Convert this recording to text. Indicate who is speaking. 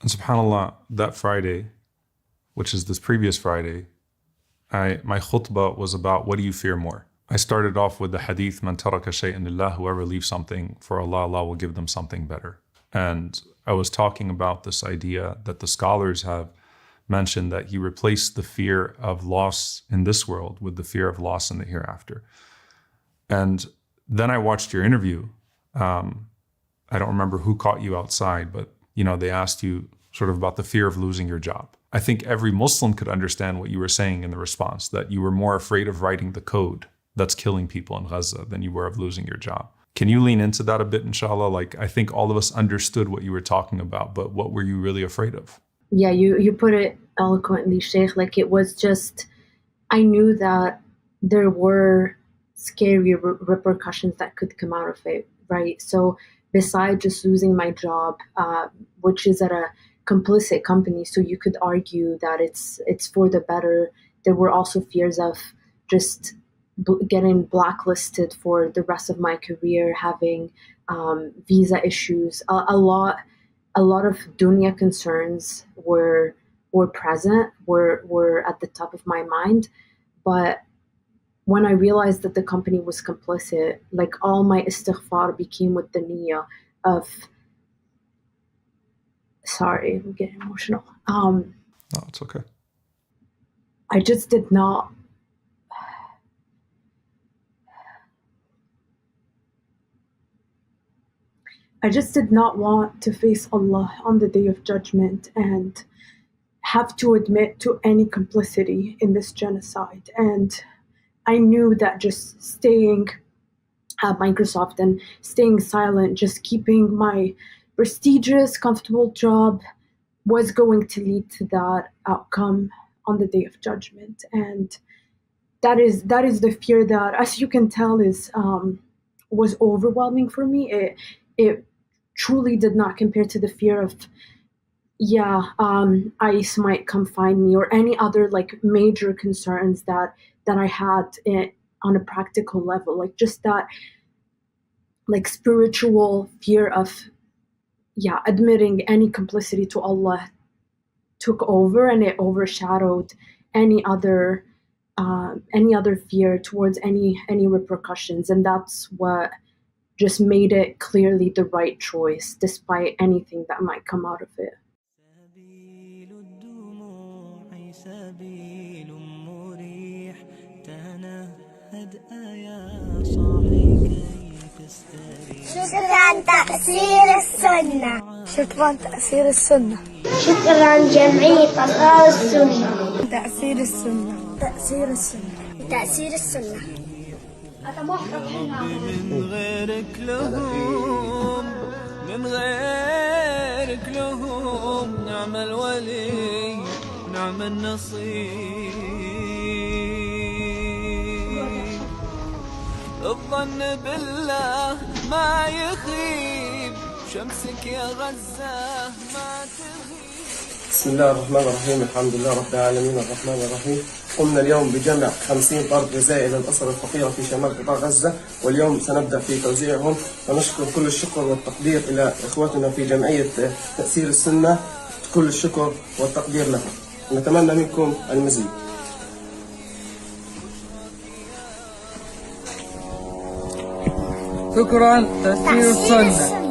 Speaker 1: And subhanAllah, that Friday, which is this previous Friday, my khutbah was about what do you fear more? I started off with the hadith, man taraka shay'an lillah, whoever leaves something for Allah, Allah will give them something better. And I was talking about this idea that the scholars have mentioned that he replaced the fear of loss in this world with the fear of loss in the hereafter. And then I watched your interview. I don't remember who caught you outside, but they asked you sort of about the fear of losing your job. I think every Muslim could understand what you were saying in the response, that you were more afraid of writing the code that's killing people in Gaza than you were of losing your job. Can you lean into that a bit, inshallah? Like, I think all of us understood what you were talking about, but what were you really afraid of?
Speaker 2: Yeah, you put it eloquently, Sheikh. Like, it was just, I knew that there were scary repercussions that could come out of it, right? So besides just losing my job, which is at a complicit company, so you could argue that it's for the better, there were also fears of just getting blacklisted for the rest of my career, having visa issues. A lot of dunya concerns were present, were at the top of my mind. But when I realized that the company was complicit, like, all my istighfar became with the niyyah of, sorry, I'm getting emotional.
Speaker 1: No, it's okay.
Speaker 2: I just did not want to face Allah on the Day of Judgment and have to admit to any complicity in this genocide. And I knew that just staying at Microsoft and staying silent, just keeping my prestigious, comfortable job, was going to lead to that outcome on the Day of Judgment. And that is the fear that, as you can tell, was overwhelming for me. It truly did not compare to the fear of, ICE might come find me, or any other like major concerns that I had on a practical level. Like, just that like spiritual fear of, admitting any complicity to Allah took over, and it overshadowed any other fear towards any repercussions. And that's what just made it clearly the right choice, despite anything that might come out of it.
Speaker 3: شكرا تأثير السنة.
Speaker 4: شكرا تأثير السنة.
Speaker 3: شكرا جمعية أنصار السنة.
Speaker 4: تأثير السنة.
Speaker 3: تأثير السنة. تأثير السنة.
Speaker 5: من غيرك لهم، من غيرك لهم، نعم الولي نعم النصير. الظن بالله ما يخيب، شمسك يا غزة ما تغيب.
Speaker 6: بسم الله الرحمن الرحيم، الحمد لله رب العالمين الرحمن الرحيم. قمنا اليوم بجمع 50 طرد غذائي للأسر الفقيرة في شمال قطاع غزة، واليوم سنبدأ في توزيعهم. ونشكر كل الشكر والتقدير إلى إخوتنا في جمعية تأثير السنة، كل الشكر والتقدير لهم، ونتمنى منكم المزيد.
Speaker 4: شكرا تأثير السنة.